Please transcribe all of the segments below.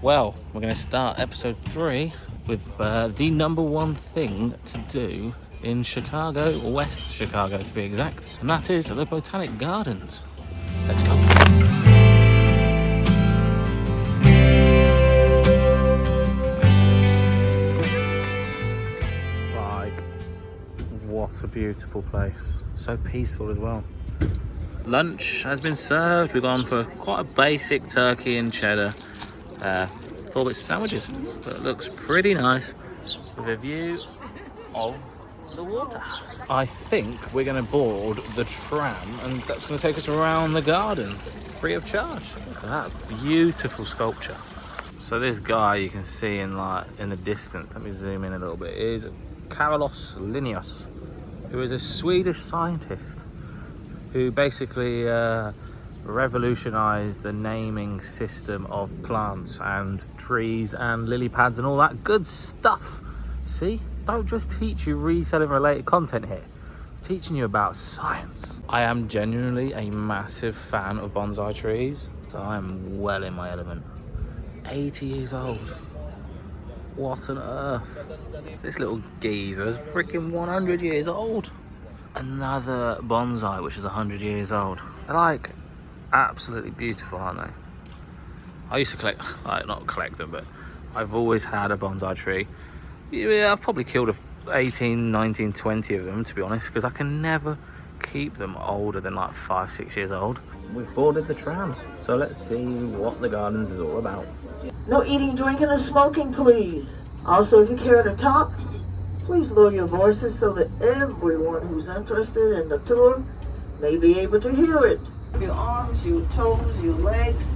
Well, we're going to start episode 3 with the number one thing to do in Chicago, or West Chicago to be exact, and that is the Botanic Gardens. Let's go. Like, what a beautiful place. So peaceful as well. Lunch has been served. We've gone for quite a basic turkey and cheddar. 4 bits of sandwiches, but it looks pretty nice with a view of the water. I think we're going to board the tram, and that's going to take us around the garden free of charge. Look at that beautiful sculpture. So this guy you can see in the distance, let me zoom in a little bit, is Carlos Linnaeus, who is a Swedish scientist who basically revolutionized the naming system of plants and trees and lily pads and all that good stuff. See, don't just teach you reselling related content here, I'm teaching you about science. I am genuinely a massive fan of bonsai trees, so I am well in my element. 80 years old, what on earth. This little geezer is freaking 100 years old. Another bonsai which is 100 years old. They're like absolutely beautiful, aren't they? I used to collect, not collect them, but I've always had a bonsai tree. Yeah, I've probably killed 18, 19, 20 of them, to be honest, because I can never keep them older than like 5, 6 years old. We've boarded the tram, so let's see what the gardens is all about. No eating, drinking, or smoking, please. Also, if you care to talk, please lower your voices so that everyone who's interested in the tour may be able to hear it. Your arms, your toes, your legs.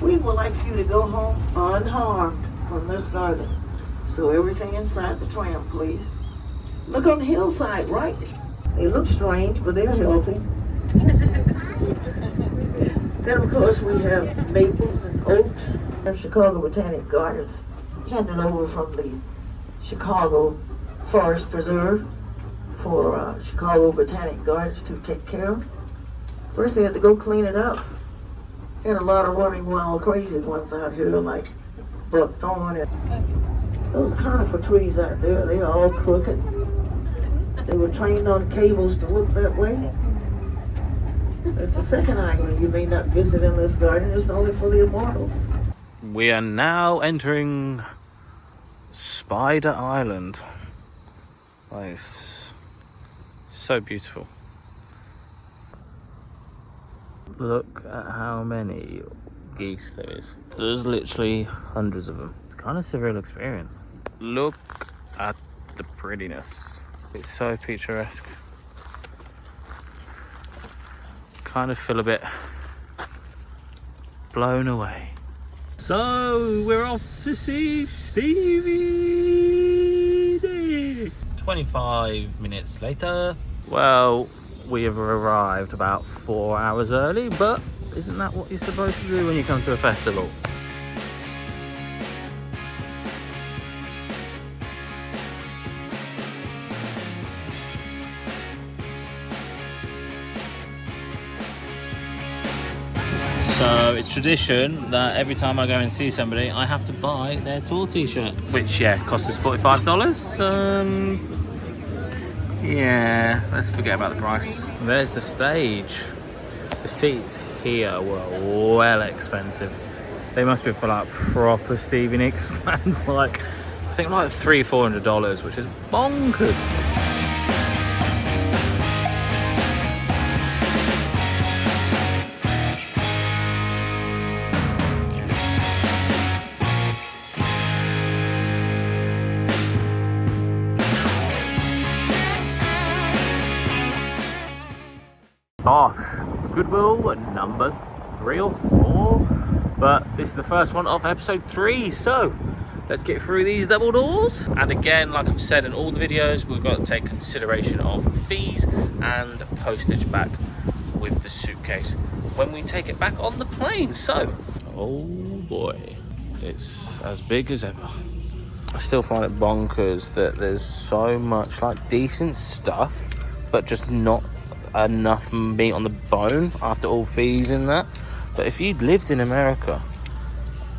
We would like for you to go home unharmed from this garden. So everything inside the tram, please. Look on the hillside, right? They look strange, but they're healthy. Then, of course, we have maples and oaks. And Chicago Botanic Gardens, handed over from the Chicago Forest Preserve for Chicago Botanic Gardens to take care of. First they had to go clean it up. Had a lot of running wild crazy ones out here like buckthorn and those conifer trees out there, they are all crooked. They were trained on cables to look that way. That's the second island you may not visit in this garden. It's only for the immortals. We are now entering Spider Island. Like, it's so beautiful. Look at how many geese there is. There's literally hundreds of them. It's kind of a surreal experience. Look at the prettiness. It's so picturesque. Kind of feel a bit blown away. So we're off to see Stevie. 25 minutes later. Well, we have arrived about 4 hours early, but isn't that what you're supposed to do when you come to a festival? So it's tradition that every time I go and see somebody, I have to buy their tour t-shirt, which costs us $45. Yeah, let's forget about the price. There's the stage. The seats here were well expensive. They must be for like proper Stevie Nicks fans, like I think like $300-400, which is bonkers. Goodwill number 3 or 4, but this is the first one of episode 3, so let's get through these double doors. And again, like I've said in all the videos, we've got to take consideration of fees and postage back with the suitcase when we take it back on the plane. So, oh boy, it's as big as ever. I still find it bonkers that there's so much like decent stuff, but just not enough meat on the bone after all fees in that. But if you'd lived in America,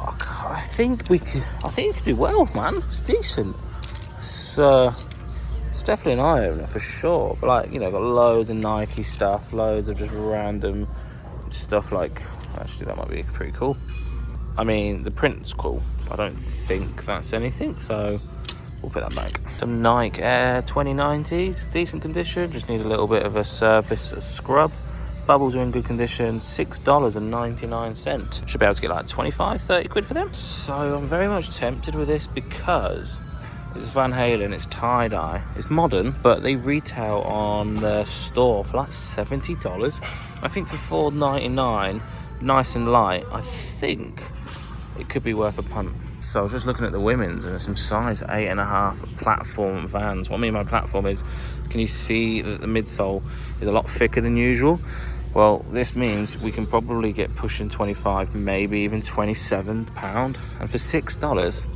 I think we could do well, man. It's decent. It's definitely an eye-opener for sure. But like, you know, got loads of Nike stuff, loads of just random stuff like, actually that might be pretty cool. I mean, the print's cool. I don't think that's anything, so we'll put that back. Some Nike Air 2090s, decent condition, just need a little bit of a surface scrub. Bubbles are in good condition, $6.99. Should be able to get like 25-30 quid for them. So I'm very much tempted with this because it's Van Halen, it's tie-dye, it's modern, but they retail on the store for like $70. I think for $4.99, nice and light, I think it could be worth a punt. So I was just looking at the women's and there's some size 8.5 platform Vans. What I mean by platform is, can you see that the midsole is a lot thicker than usual? Well, this means we can probably get pushing 25, maybe even £27. And for $6,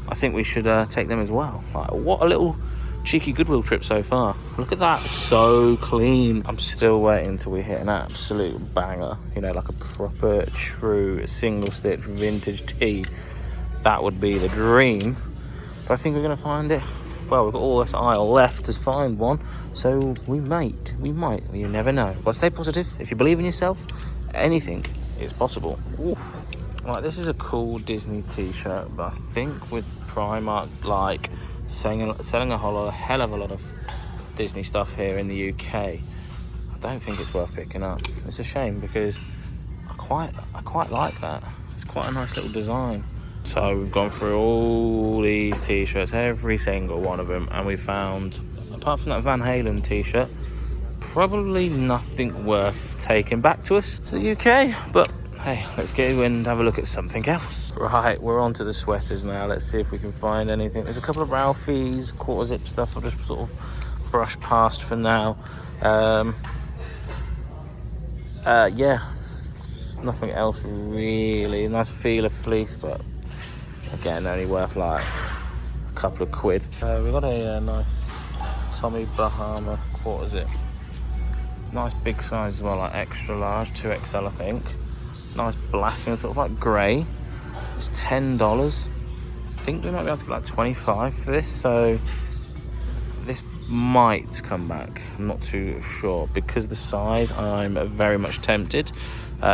I think we should take them as well. Like, what a little cheeky Goodwill trip so far. Look at that, so clean. I'm still waiting until we hit an absolute banger. You know, like a proper, true, single stitch vintage tee. That would be the dream. But I think we're gonna find it. Well, we've got all this aisle left to find one. So we might, you never know. But stay positive. If you believe in yourself, anything is possible. Oof. Right, this is a cool Disney t-shirt, but I think with Primark like selling a hell of a lot of Disney stuff here in the UK, I don't think it's worth picking up. It's a shame because I quite like that. It's quite a nice little design. So we've gone through all these t-shirts, every single one of them, and we found, apart from that Van Halen t-shirt, probably nothing worth taking back to us to the UK. But hey, let's go and have a look at something else. Right, we're on to the sweaters now. Let's see if we can find anything. There's a couple of Ralphie's quarter zip stuff I'll just sort of brush past for now. Yeah, it's nothing else really. Nice feel of fleece, but again, only worth like a couple of quid. We've got a nice Tommy Bahama quarter zip. Nice big size as well, like extra large, 2XL I think. Nice black and sort of like grey. It's $10. I think we might be able to get like 25 for this, so this might come back. I'm not too sure. Because of the size, I'm very much tempted.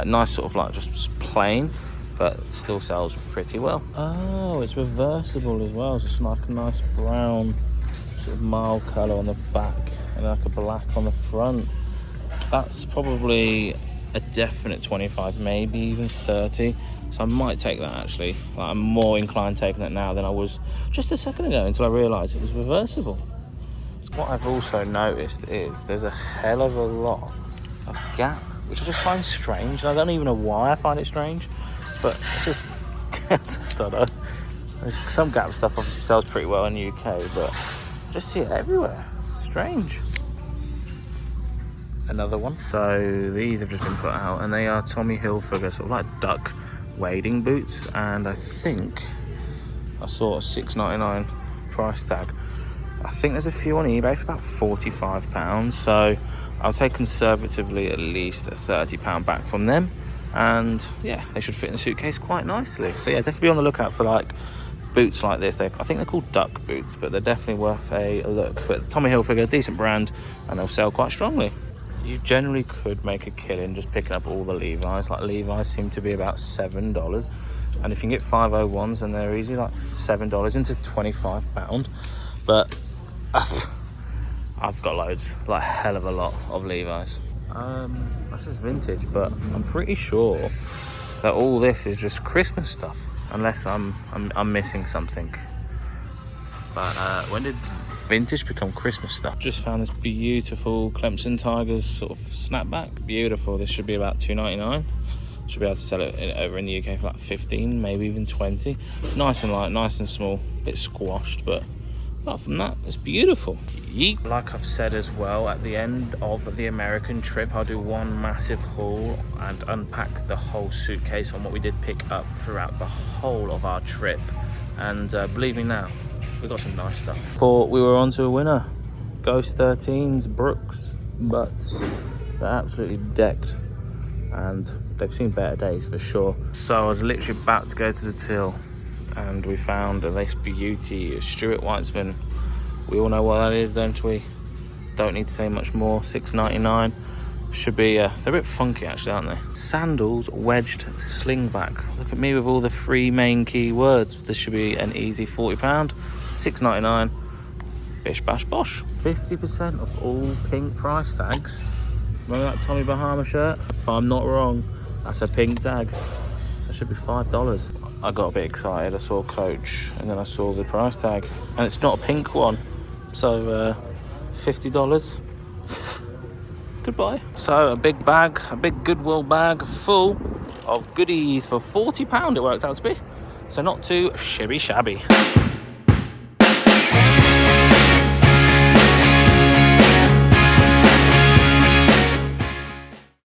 Nice sort of like just plain, but still sells pretty well. Oh, it's reversible as well. So it's like a nice brown sort of mild colour on the back and like a black on the front. That's probably a definite 25, maybe even 30. So I might take that actually. Like, I'm more inclined taking it now than I was just a second ago until I realised it was reversible. What I've also noticed is there's a hell of a lot of Gap, which I just find strange. I don't even know why I find it strange, but it's just, I just don't know. Some Gap stuff obviously sells pretty well in the UK, but I just see it everywhere. It's strange. Another one. So these have just been put out, and they are Tommy Hilfiger sort of like duck wading boots, and I think I saw a $6.99 price tag. I think there's a few on eBay for about £45, so I'll say conservatively at least a £30 back from them, and yeah, they should fit in the suitcase quite nicely. So yeah, definitely on the lookout for like boots like this. I think they're called duck boots, but they're definitely worth a look. But Tommy Hilfiger, decent brand, and they'll sell quite strongly. You generally could make a killing just picking up all the Levi's. Like Levi's seem to be about $7, and if you can get 501s, then they're easy like $7 into £25. But I've got loads, like a hell of a lot of Levi's. This is vintage, but I'm pretty sure that all this is just Christmas stuff, unless I'm missing something. But when did vintage become Christmas stuff? Just found this beautiful Clemson Tigers sort of snapback. Beautiful. This should be about $2.99. Should be able to sell it over in the UK for like 15, maybe even 20. Nice and light, nice and small, bit squashed, but apart from that, it's beautiful. Yeet. Like I've said as well, at the end of the American trip, I'll do one massive haul and unpack the whole suitcase on what we did pick up throughout the whole of our trip. And believe me now, we got some nice stuff. Thought we were onto a winner. Ghost 13's Brooks, but they're absolutely decked, and they've seen better days for sure. So I was literally about to go to the till and we found this beauty, Stuart Weitzman. We all know what that is, don't we? Don't need to say much more. $6.99. Should be, they're a bit funky actually, aren't they? Sandals wedged slingback. Look at me with all the three main key words. This should be an easy £40. $6.99. Bish bash bosh. 50% of all pink price tags. Remember that Tommy Bahama shirt? If I'm not wrong, that's a pink tag. So it should be $5. I got a bit excited. I saw Coach and then I saw the price tag. And it's not a pink one. So $50. Goodbye. So a big bag, a big Goodwill bag full of goodies for £40 it works out to be. So not too shabby.